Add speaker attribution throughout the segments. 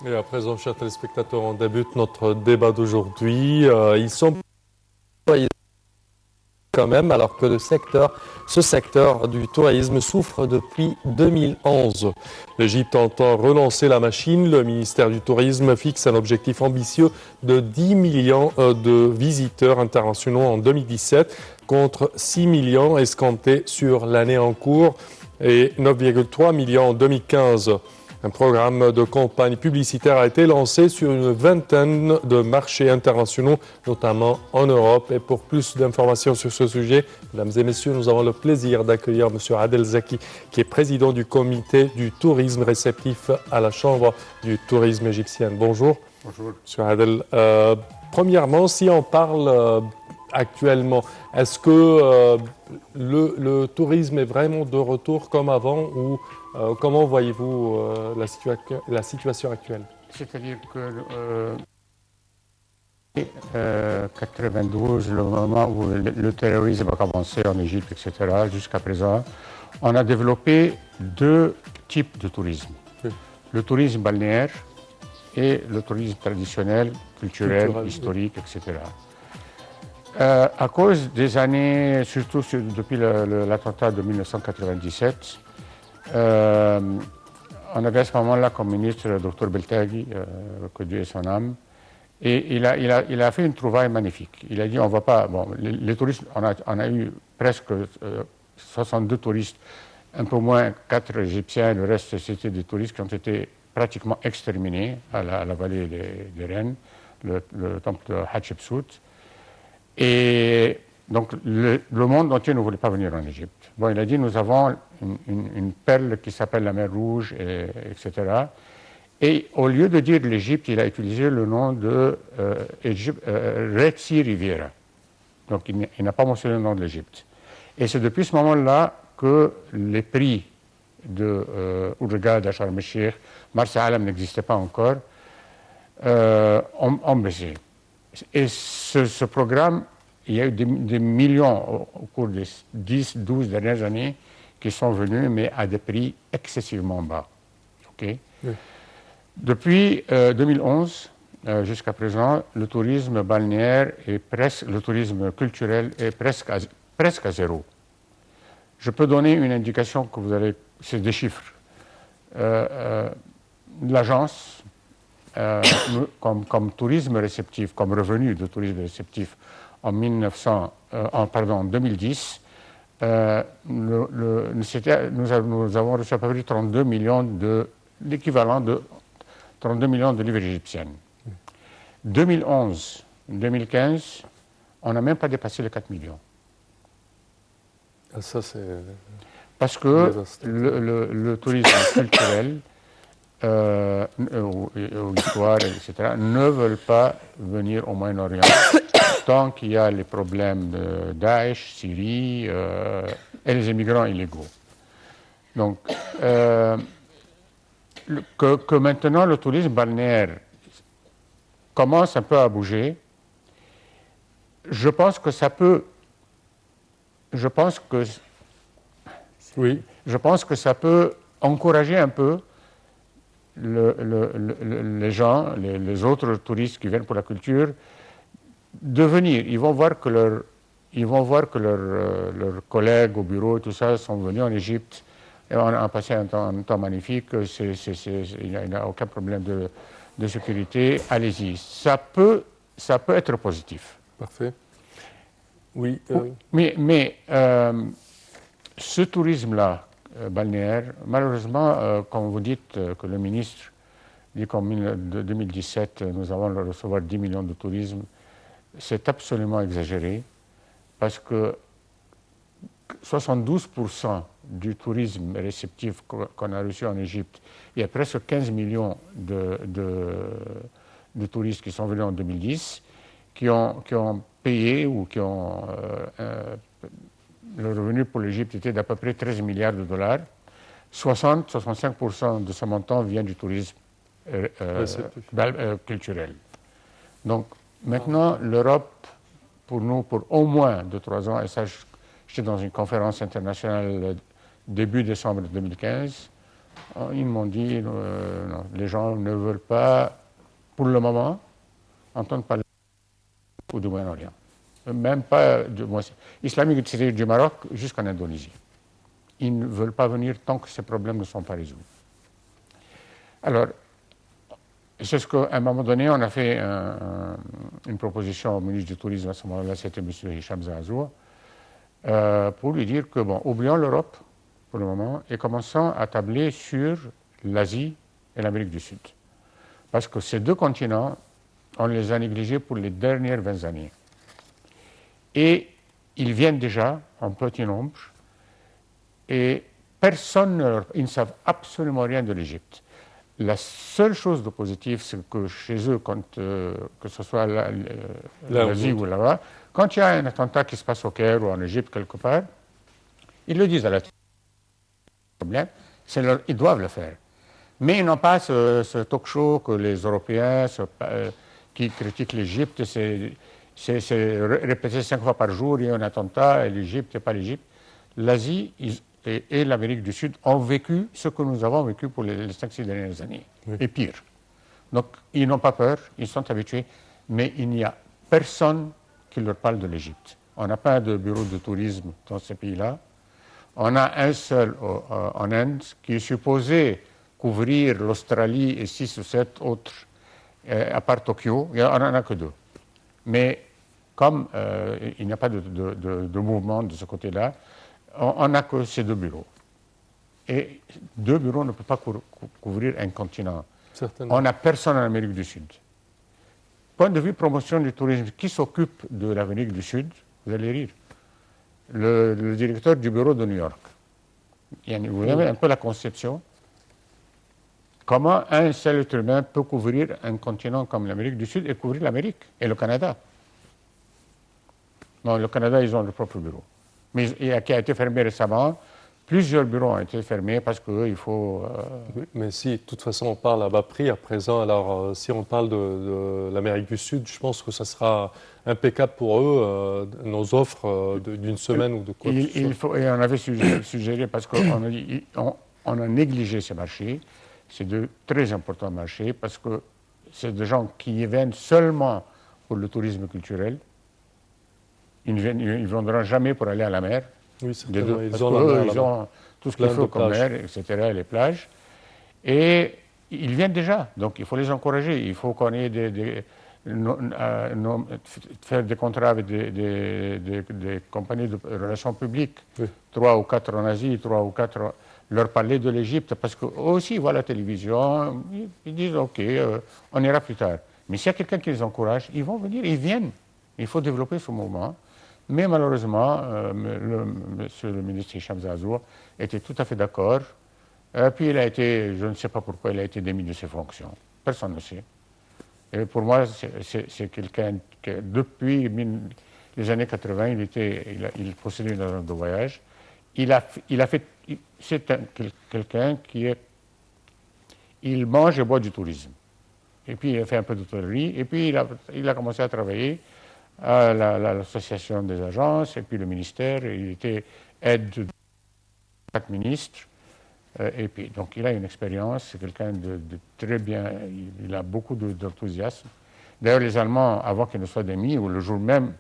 Speaker 1: Et à présent, chers téléspectateurs, on débute notre débat d'aujourd'hui. Ils sont quand même, alors que ce secteur du tourisme souffre depuis 2011. L'Égypte entend relancer la machine. Le ministère du Tourisme fixe un objectif ambitieux de 10 millions de visiteurs internationaux en 2017 contre 6 millions escomptés sur l'année en cours et 9,3 millions en 2015. Un programme de campagne publicitaire a été lancé sur une vingtaine de marchés internationaux, notamment en Europe. Et pour plus d'informations sur ce sujet, mesdames et messieurs, nous avons le plaisir d'accueillir M. Adel Zaki, qui est président du comité du tourisme réceptif à la Chambre du tourisme égyptienne. Bonjour.
Speaker 2: Bonjour.
Speaker 1: M. Adel. Premièrement, si on parle actuellement, est-ce que le tourisme est vraiment de retour comme avant ou comment voyez-vous la situation actuelle?
Speaker 2: C'est-à-dire que 92, le moment où le terrorisme a commencé en Égypte, etc., jusqu'à présent, on a développé deux types de tourisme. Oui. Le tourisme balnéaire et le tourisme traditionnel, culturel, historique, oui. etc. À cause des années, surtout depuis l'attentat de 1997, on avait à ce moment-là comme ministre le Dr Beltaghi, que Dieu ait son âme, et il a fait une trouvaille magnifique. Il a dit on va pas. Bon, les touristes, on a eu presque 62 touristes, un peu moins 4 Égyptiens, le reste c'était des touristes qui ont été pratiquement exterminés à la vallée des Reines, le temple de Hatshepsut. Et donc le monde entier ne voulait pas venir en Égypte. Bon, il a dit nous avons une perle qui s'appelle la mer Rouge, etc. Et au lieu de dire l'Égypte, il a utilisé le nom de Red Sea Riviera. Donc il n'a pas mentionné le nom de l'Égypte. Et c'est depuis ce moment-là que les prix de Hurghada, Sharm el-Sheikh, Marsa Alam n'existait pas encore, ont baissé. Et ce programme, il y a eu des millions au cours des 10-12 dernières années qui sont venus, mais à des prix excessivement bas. Okay? Oui. Depuis 2011 jusqu'à présent, le tourisme balnéaire le tourisme culturel est presque à zéro. Je peux donner une indication que vous allez, c'est des chiffres. L'agence, comme tourisme réceptif, comme revenu de tourisme réceptif en 2010, nous avons reçu à peu près 32 millions l'équivalent de 32 millions de livres égyptiennes. 2011-2015, on n'a même pas dépassé les 4 millions.
Speaker 1: Ah, ça, c'est...
Speaker 2: Parce que le tourisme culturel, ou histoire, etc., ne veulent pas venir au Moyen-Orient tant qu'il y a les problèmes de Daesh, Syrie et les immigrants illégaux. Donc, que maintenant le tourisme balnéaire commence un peu à bouger, je pense que ça peut encourager un peu les gens, les autres touristes qui viennent pour la culture, de venir. Ils vont voir que leurs collègues au bureau et tout ça sont venus en Égypte et on a passé un temps magnifique. Il n'y a aucun problème de sécurité. Allez-y. Ça peut être positif.
Speaker 1: Parfait. Oui.
Speaker 2: Mais ce tourisme-là, balnéaire, malheureusement, quand vous dites que le ministre dit qu'en 2017, nous allons recevoir 10 millions de tourisme, c'est absolument exagéré parce que 72% du tourisme réceptif qu'on a reçu en Égypte, il y a presque 15 millions de touristes qui sont venus en 2010, qui ont payé ou qui ont... le revenu pour l'Égypte était d'à peu près 13 milliards de dollars. 60-65% de ce montant vient du tourisme culturel. Donc, maintenant, l'Europe, pour nous, pour au moins 2-3 ans, et ça, j'étais dans une conférence internationale début décembre 2015, Ils m'ont dit, non, les gens ne veulent pas, pour le moment, entendre parler du Moyen-Orient. Même pas du islamique, c'est du Maroc jusqu'en Indonésie. Ils ne veulent pas venir tant que ces problèmes ne sont pas résolus. Alors, c'est ce qu'à un moment donné, on a fait une proposition au ministre du Tourisme, à ce moment-là, c'était M. Hicham Zahazoua, pour lui dire que, bon, oublions l'Europe pour le moment et commençons à tabler sur l'Asie et l'Amérique du Sud. Parce que ces deux continents, on les a négligés pour les dernières 20 années. Et ils viennent déjà en petit nombre et personne, ils ne savent absolument rien de l'Égypte. La seule chose de positif, c'est que chez eux, que ce soit l'Asie ou là-bas, quand il y a un attentat qui se passe au Caire ou en Égypte quelque part, ils le disent à la télé. Problème, ils doivent le faire. Mais ils n'ont pas ce talk show que les Européens qui critiquent l'Égypte, c'est répété 5 fois par jour, il y a un attentat, et l'Égypte n'est pas l'Égypte. L'Asie et l'Amérique du Sud ont vécu ce que nous avons vécu pour les 5-6 dernières années, oui. Et pire. Donc, ils n'ont pas peur, ils sont habitués, mais il n'y a personne qui leur parle de l'Égypte. On n'a pas de bureau de tourisme dans ces pays-là. On a un seul en Inde qui est supposé couvrir l'Australie et 6 ou 7 autres, à part Tokyo. On n'en a que 2. Mais comme il n'y a pas de mouvement de ce côté-là, on n'a que ces 2 bureaux. Et 2 bureaux ne peuvent pas couvrir un continent. Certainement. On n'a personne en Amérique du Sud. Point de vue promotion du tourisme, qui s'occupe de l'Amérique du Sud? Vous allez rire. Le directeur du bureau de New York. Vous avez un peu la conception. Comment un seul être humain peut couvrir un continent comme l'Amérique du Sud et couvrir l'Amérique et le Canada? Non, le Canada, ils ont leur propre bureau. Mais qui a été fermé récemment. Plusieurs bureaux ont été fermés parce qu'il faut...
Speaker 1: Oui, mais si, de toute façon, on parle à bas prix à présent, alors si on parle de l'Amérique du Sud, je pense que ça sera impeccable pour eux, nos offres d'une semaine ou de quoi que ce soit.
Speaker 2: Et on avait suggéré, parce qu'on a négligé ces marchés, c'est de très importants marchés, parce que c'est des gens qui y viennent seulement pour le tourisme culturel. Ils ne viendront jamais pour aller à la mer.
Speaker 1: Oui, certainement.
Speaker 2: Ils ont tout ce qu'il faut comme mer, etc., les plages. Et ils viennent déjà, donc il faut les encourager. Il faut qu'on ait faire des contrats avec des compagnies de relations publiques, oui. 3 ou 4 en Asie, 3 ou 4, leur parler de l'Égypte, parce qu'eux aussi voient la télévision, ils disent OK, on ira plus tard. Mais s'il y a quelqu'un qui les encourage, ils vont venir, ils viennent. Il faut développer ce mouvement. Mais malheureusement, monsieur le ministre Hicham Zahazoua était tout à fait d'accord. Puis il a été, je ne sais pas pourquoi, il a été démis de ses fonctions. Personne ne sait. Et pour moi, c'est quelqu'un qui, depuis les années 80, il possédait une agence de voyage. C'est quelqu'un il mange et boit du tourisme. Et puis il a fait un peu d'hôtellerie. Et puis il a commencé à travailler à l'association des agences, et puis le ministère, il était aide de 4 ministres, et puis donc il a une expérience, c'est quelqu'un de très bien, il a beaucoup d'enthousiasme. D'ailleurs les Allemands, avant qu'il ne soit démis, ou le jour même,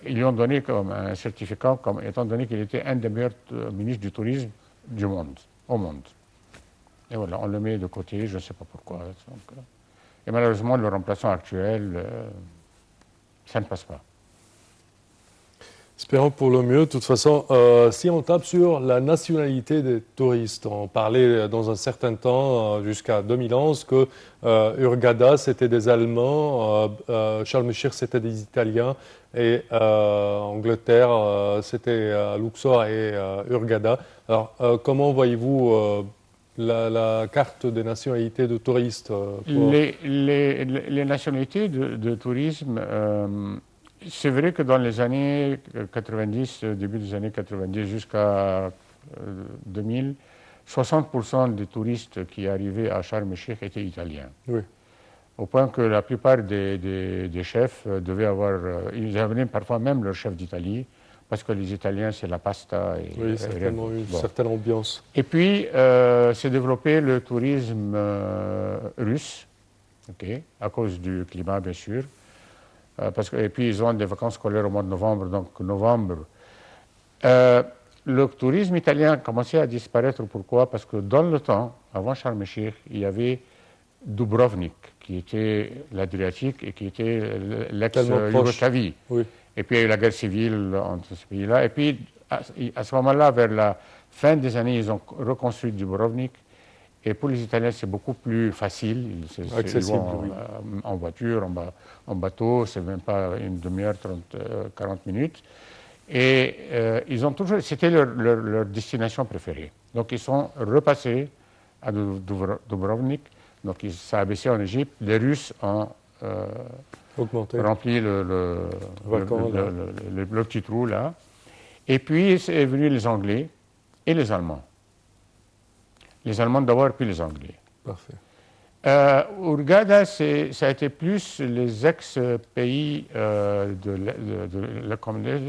Speaker 2: ils lui ont donné comme un certificat, étant donné qu'il était un des meilleurs ministres du tourisme du monde, au monde. Et voilà, on le met de côté, je ne sais pas pourquoi. Donc, et malheureusement, le remplaçant actuel... ça ne passe pas.
Speaker 1: Espérons pour le mieux. De toute façon, si on tape sur la nationalité des touristes, on parlait dans un certain temps, jusqu'à 2011, que Hurghada, c'était des Allemands, Sharm el-Sheikh, c'était des Italiens, et Angleterre, c'était Luxor et Hurghada. Alors, comment voyez-vous la carte des nationalités de touristes
Speaker 2: Les nationalités de tourisme, c'est vrai que dans les années 90, début des années 90 jusqu'à 2000, 60% des touristes qui arrivaient à Sharm el-Sheikh étaient italiens.
Speaker 1: Oui.
Speaker 2: Au point que la plupart des chefs devaient avoir... ils avaient parfois même leur chef d'Italie, parce que les Italiens, c'est la pasta. Et,
Speaker 1: Oui, certainement une certaine ambiance.
Speaker 2: Et puis, s'est développé le tourisme russe, à cause du climat, bien sûr. Et puis, ils ont des vacances scolaires au mois de novembre, donc novembre. Le tourisme italien a commencé à disparaître. Pourquoi? Parce que dans le temps, avant Sharm el-Sheikh, il y avait Dubrovnik, qui était l'Adriatique et qui était l'ex-Yougoslavie.
Speaker 1: Oui.
Speaker 2: Et puis il y a eu la guerre civile entre ces pays-là. Et puis à ce moment-là, vers la fin des années, ils ont reconstruit Dubrovnik. Et pour les Italiens, c'est beaucoup plus facile. Ils vont en voiture, en bateau, c'est même pas une demi-heure, 40 minutes. Et ils ont toujours, c'était leur destination préférée. Donc ils sont repassés à Dubrovnik. Donc ça a baissé en Égypte. Les Russes ont rempli le petit trou là. Et puis c'est venu les Anglais et les Allemands. Les Allemands d'abord, puis les Anglais.
Speaker 1: Parfait.
Speaker 2: Hurghada, ça a été plus les ex-pays les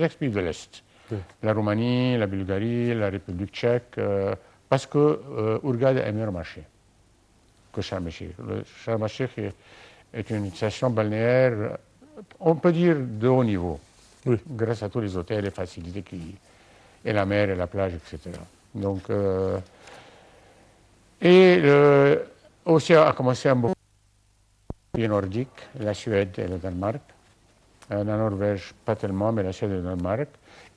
Speaker 2: ex-pays de l'Est. Oui. La Roumanie, la Bulgarie, la République tchèque, parce que Hurghada est meilleur marché que Sharm el-Sheikh. Sharm el-Sheikh est une station balnéaire, on peut dire, de haut niveau, oui, grâce à tous les hôtels, les facilités, et la mer, et la plage, etc. Donc, aussi a commencé à beaucoup de pays nordiques, la Suède et le Danemark. La Norvège, pas tellement, mais la Suède et le Danemark.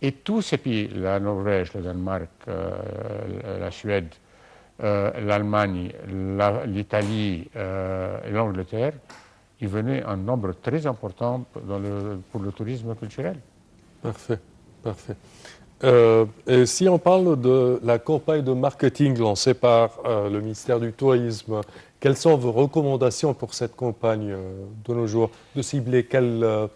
Speaker 2: Et tous ces pays, la Norvège, le Danemark, la Suède, l'Allemagne, l'Italie et l'Angleterre, ils venaient en nombre très important pour le tourisme culturel.
Speaker 1: Parfait, parfait. Et si on parle de la campagne de marketing lancée par le ministère du Tourisme, quelles sont vos recommandations pour cette campagne de nos jours? De cibler quel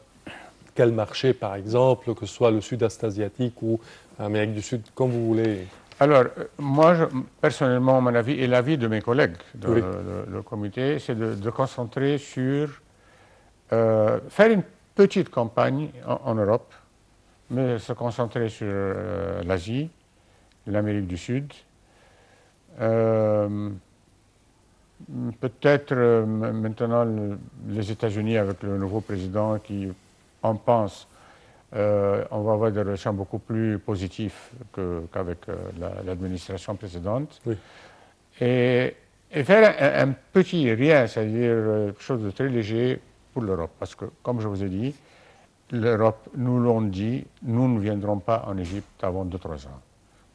Speaker 1: marché, par exemple, que ce soit le sud-est asiatique ou l'Amérique du Sud, comme vous voulez?
Speaker 2: Alors, moi, personnellement, mon avis et l'avis de mes collègues dans le comité, c'est de concentrer sur faire une petite campagne en Europe, mais se concentrer sur l'Asie, l'Amérique du Sud, peut-être maintenant les États-Unis avec le nouveau président qui, on pense, on va avoir des relations beaucoup plus positives qu'avec l'administration précédente. Oui. Et faire un petit rien, c'est-à-dire quelque chose de très léger pour l'Europe. Parce que, comme je vous ai dit, l'Europe nous l'ont dit, nous ne viendrons pas en Égypte avant 2-3 ans.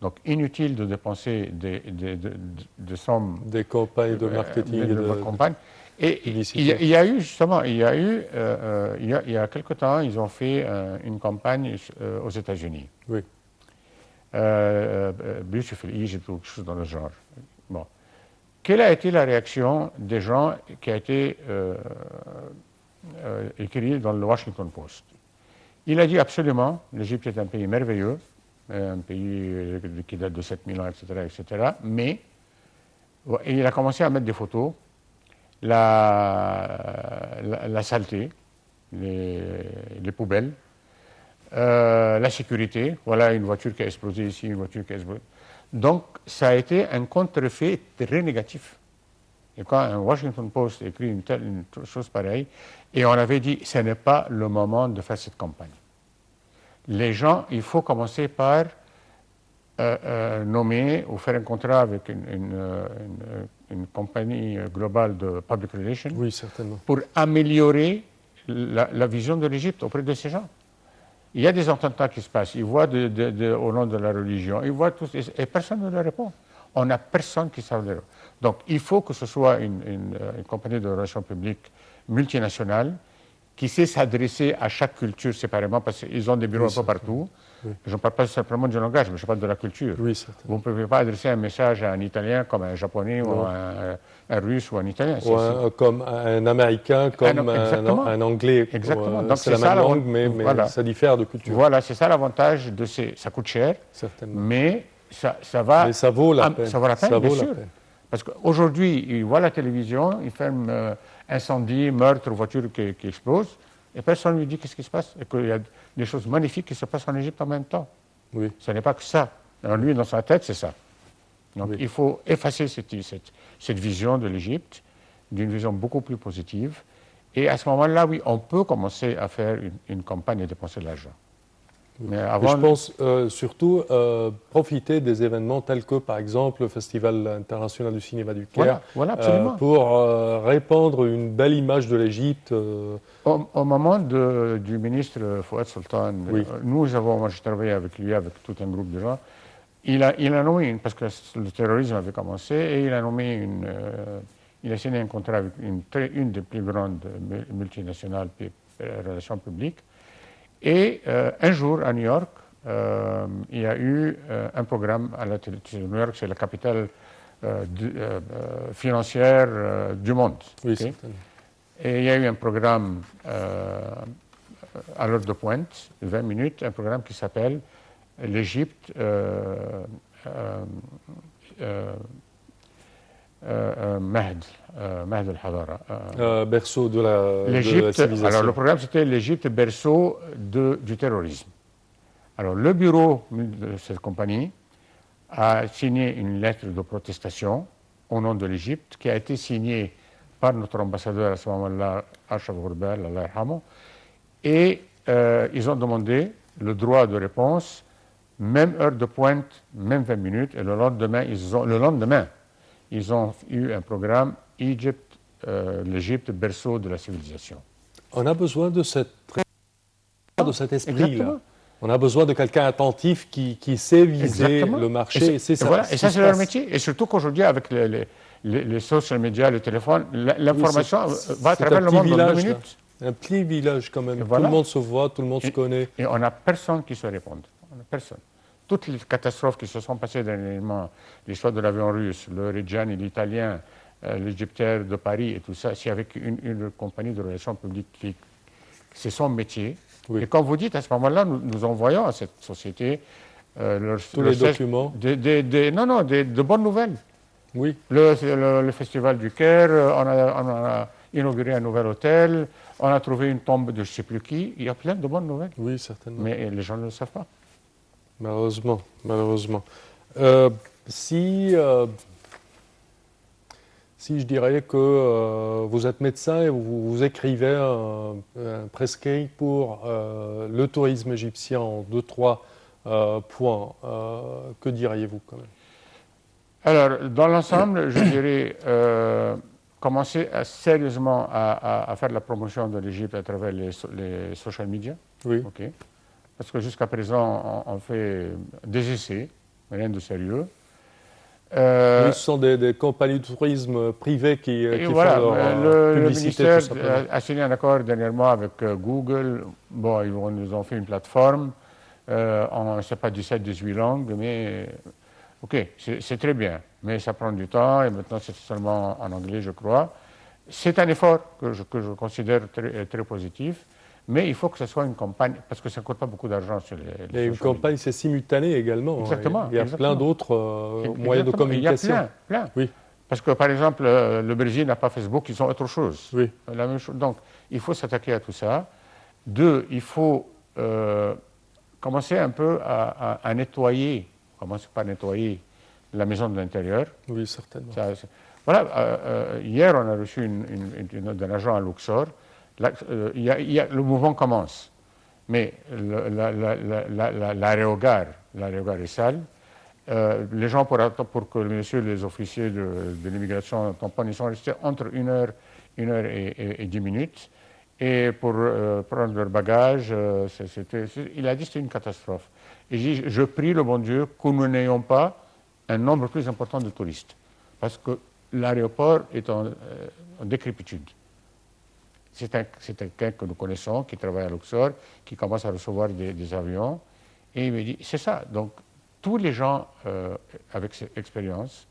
Speaker 2: Donc, inutile de dépenser des sommes.
Speaker 1: Des campagnes de marketing.
Speaker 2: De campagnes. Et il y a eu justement, il y a quelque temps, ils ont fait une campagne aux États-Unis.
Speaker 1: Oui.
Speaker 2: Beautiful Egypt ou quelque chose dans le genre. Bon. Quelle a été la réaction des gens qui a été écrit dans le Washington Post? Il a dit absolument, l'Égypte est un pays merveilleux, un pays qui date de 7000 ans, etc., mais il a commencé à mettre des photos. La saleté, les poubelles, la sécurité. Voilà une voiture qui a explosé ici, une voiture qui a explosé. Donc, ça a été un contre-effet très négatif. Et quand un Washington Post écrit une chose pareille, et on avait dit, ce n'est pas le moment de faire cette campagne. Les gens, il faut commencer par nommer ou faire un contrat avec une compagnie globale de public relations,
Speaker 1: oui, certainement,
Speaker 2: pour améliorer la vision de l'Égypte auprès de ces gens. Il y a des attentats qui se passent, ils voient au nom de la religion, ils voient tout, et personne ne leur répond. On n'a personne qui savent leur. Donc il faut que ce soit une compagnie de relations publiques multinationale qui sait s'adresser à chaque culture séparément, parce qu'ils ont des bureaux un peu partout. Oui. Je ne parle pas simplement du langage, mais je parle de la culture.
Speaker 1: Oui,
Speaker 2: vous ne pouvez pas adresser un message à un Italien comme un Japonais ou un Russe ou un Italien.
Speaker 1: Ou comme un Américain, comme un Anglais.
Speaker 2: Exactement.
Speaker 1: Donc c'est la même langue, mais voilà, ça diffère de culture.
Speaker 2: Voilà, c'est ça l'avantage de ces... Ça coûte cher,
Speaker 1: certainement,
Speaker 2: mais ça va...
Speaker 1: Mais ça vaut la peine.
Speaker 2: Ça vaut la peine, bien sûr. Parce qu'aujourd'hui, ils voient la télévision, ils ferment incendie, meurtre, voiture qui explose. et personne ne lui dit qu'est-ce qui se passe, et qu'il y a des choses magnifiques qui se passent en Égypte en même temps.
Speaker 1: Oui.
Speaker 2: Ce n'est pas que ça. Alors lui, dans sa tête, c'est ça. Donc
Speaker 1: Oui.
Speaker 2: il faut effacer cette vision de l'Égypte, d'une vision beaucoup plus positive. Et à ce moment-là, oui, on peut commencer à faire une campagne et dépenser de l'argent. Mais
Speaker 1: Et je pense surtout profiter des événements tels que, par exemple, le Festival international du cinéma du Caire,
Speaker 2: voilà, absolument.
Speaker 1: pour répandre une belle image de l'Égypte.
Speaker 2: Au moment du ministre Fouad Sultan,
Speaker 1: Oui.
Speaker 2: moi j'ai travaillé avec lui, avec tout un groupe de gens, il a nommé, parce que le terrorisme avait commencé, et il a nommé il a signé un contrat avec une des plus grandes multinationales relations publiques. Et un jour, à New York, il y a eu un programme à la télévision. New York, c'est la capitale financière du monde.
Speaker 1: Oui,
Speaker 2: Okay?
Speaker 1: certainement.
Speaker 2: Et il y a eu un programme à l'heure de pointe, 20 minutes, un programme qui s'appelle l'Égypte Mahd al-Hadara.
Speaker 1: Berceau de la civilisation.
Speaker 2: Alors le programme c'était l'Égypte berceau du terrorisme. Alors le bureau de cette compagnie a signé une lettre de protestation au nom de l'Égypte qui a été signée par notre ambassadeur à ce moment-là, Ashraf Ghourbal, Allah yarhamou, et ils ont demandé le droit de réponse, même heure de pointe, même 20 minutes, et le lendemain, ils ont eu un programme Egypt, l'Égypte, berceau de la civilisation.
Speaker 1: On a besoin de cet esprit-là.
Speaker 2: Exactement.
Speaker 1: On a besoin de quelqu'un attentif qui sait viser
Speaker 2: Exactement.
Speaker 1: le marché.
Speaker 2: Et ça, c'est leur métier. Et surtout qu'aujourd'hui, avec les social media, le téléphone, l'information va à travers le monde en 2 minutes.
Speaker 1: Un petit village quand même.
Speaker 2: Voilà.
Speaker 1: Tout le monde se voit, tout le monde se connaît.
Speaker 2: Et on n'a personne qui se réponde. On n'a personne. Toutes les catastrophes qui se sont passées dernièrement, l'histoire de l'avion russe, le Reggiani, l'italien, l'Égyptaire de Paris et tout ça, c'est avec une compagnie de relations publiques c'est son métier.
Speaker 1: Oui.
Speaker 2: Et comme vous dites, à ce moment-là, nous envoyons à cette société
Speaker 1: tous les documents.
Speaker 2: De bonnes nouvelles.
Speaker 1: Oui.
Speaker 2: Le Festival du Caire, on a inauguré un nouvel hôtel, on a trouvé une tombe de je ne sais plus qui. Il y a plein de bonnes nouvelles.
Speaker 1: Oui, certainement.
Speaker 2: Mais les gens ne le savent pas.
Speaker 1: Malheureusement. Si je dirais que vous êtes médecin et vous écrivez un prescrit pour le tourisme égyptien en 2-3 points, que diriez-vous quand même?
Speaker 2: Alors, dans l'ensemble, je dirais commencer sérieusement à faire la promotion de l'Égypte à travers les social media.
Speaker 1: Oui.
Speaker 2: Okay. Parce que jusqu'à présent, on fait des essais, rien de sérieux.
Speaker 1: Oui, ce sont des compagnies de tourisme privées qui font leur publicité.
Speaker 2: Le ministère a signé un accord dernièrement avec Google. Bon, ils nous ont fait une plateforme en, je ne sais pas, 17-18 langues, mais ok, c'est très bien. Mais ça prend du temps et maintenant c'est seulement en anglais, je crois. C'est un effort que je considère très positif. Mais il faut que ce soit une campagne, parce que ça ne coûte pas beaucoup d'argent sur les
Speaker 1: Et une campagne, c'est simultané également.
Speaker 2: Exactement.
Speaker 1: Il y a plein d'autres moyens de communication.
Speaker 2: Il y a plein.
Speaker 1: Oui.
Speaker 2: Parce que, par exemple, le Brésil n'a pas Facebook, ils ont autre chose.
Speaker 1: Oui.
Speaker 2: La même chose. Donc, il faut s'attaquer à tout ça. 2, il faut commencer un peu à nettoyer, commencer par nettoyer la maison de l'intérieur.
Speaker 1: Oui, certainement.
Speaker 2: Voilà, hier, on a reçu une note d'un agent à Luxor. Le mouvement commence, mais l'aérogare est sale. Les gens, pour que les officiers de l'immigration tamponnent, ils sont restés entre 1 heure et 10 minutes. Et pour prendre leur bagage, il a dit que c'était une catastrophe. Et je prie le bon Dieu que nous n'ayons pas un nombre plus important de touristes, parce que l'aéroport est en décrépitude. C'est quelqu'un que nous connaissons, qui travaille à Luxor, qui commence à recevoir des avions. Et il me dit, c'est ça. Donc, tous les gens avec cette expérience,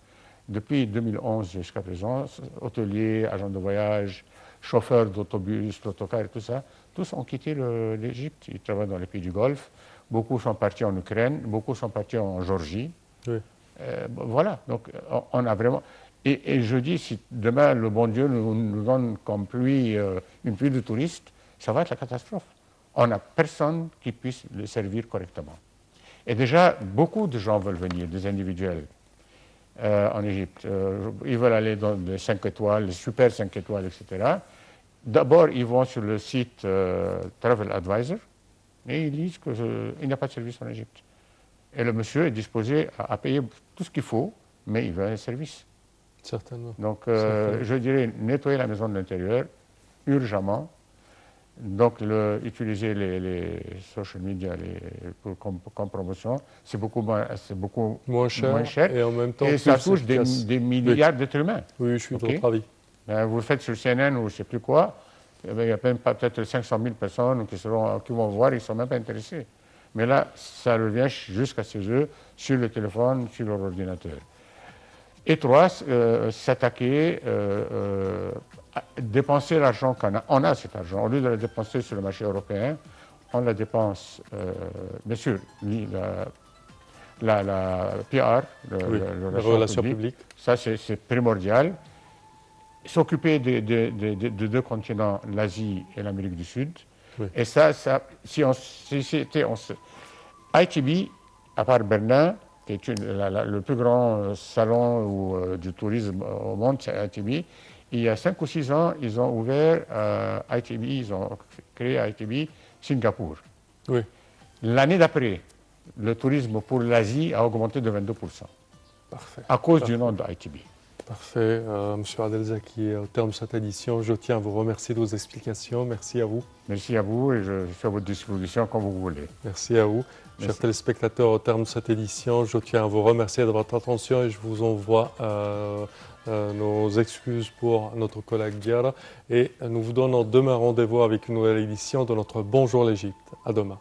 Speaker 2: depuis 2011 jusqu'à présent, hôteliers, agents de voyage, chauffeurs d'autobus, d'autocars et tout ça, tous ont quitté l'Égypte. Ils travaillent dans les pays du Golfe. Beaucoup sont partis en Ukraine, beaucoup sont partis en Géorgie.
Speaker 1: Oui.
Speaker 2: Voilà. Donc, on a vraiment... Et je dis, si demain le bon Dieu nous donne comme pluie, une pluie de touristes, ça va être la catastrophe. On n'a personne qui puisse le servir correctement. Et déjà, beaucoup de gens veulent venir, des individuels, en Égypte. Ils veulent aller dans les 5 étoiles, les super 5 étoiles, etc. D'abord, ils vont sur le site Travel Advisor et ils disent qu'il n'y a pas de service en Égypte. Et le monsieur est disposé à payer tout ce qu'il faut, mais il veut un service.
Speaker 1: Certainement.
Speaker 2: Donc, je dirais nettoyer la maison de l'intérieur, urgemment. Donc, utiliser les social media comme promotion, c'est beaucoup
Speaker 1: moins cher. Et en même temps,
Speaker 2: et ça touche des milliards d'êtres humains.
Speaker 1: Oui, je suis de votre avis.
Speaker 2: Vous le faites sur CNN ou je ne sais plus quoi, il y a peut-être 500 000 personnes qui vont voir, ils ne sont même pas intéressés. Mais là, ça revient jusqu'à chez eux, sur le téléphone, sur leur ordinateur. Et 3, s'attaquer, dépenser l'argent qu'on a. On a cet argent. Au lieu de le dépenser sur le marché européen, on la dépense, bien sûr, la PR,
Speaker 1: les relations publiques.
Speaker 2: Ça, c'est primordial. S'occuper de deux continents, l'Asie et l'Amérique du Sud. Oui. Et ça ITB, à part Berlin, qui est le plus grand salon du tourisme au monde, c'est ITB. Il y a 5 ou 6 ans, ils ont ouvert ITB, ils ont créé ITB Singapour.
Speaker 1: Oui.
Speaker 2: L'année d'après, le tourisme pour l'Asie a augmenté de 22%.
Speaker 1: Parfait.
Speaker 2: À cause du nom de ITB.
Speaker 1: Parfait. Monsieur Adelzaki, au terme de cette édition, je tiens à vous remercier de vos explications. Merci à vous.
Speaker 2: Merci à vous et je suis à votre disposition quand vous voulez.
Speaker 1: Merci à vous. Merci. Chers téléspectateurs, au terme de cette édition, je tiens à vous remercier de votre attention et je vous envoie nos excuses pour notre collègue Diarra. Et nous vous donnons demain rendez-vous avec une nouvelle édition de notre Bonjour l'Égypte. À demain.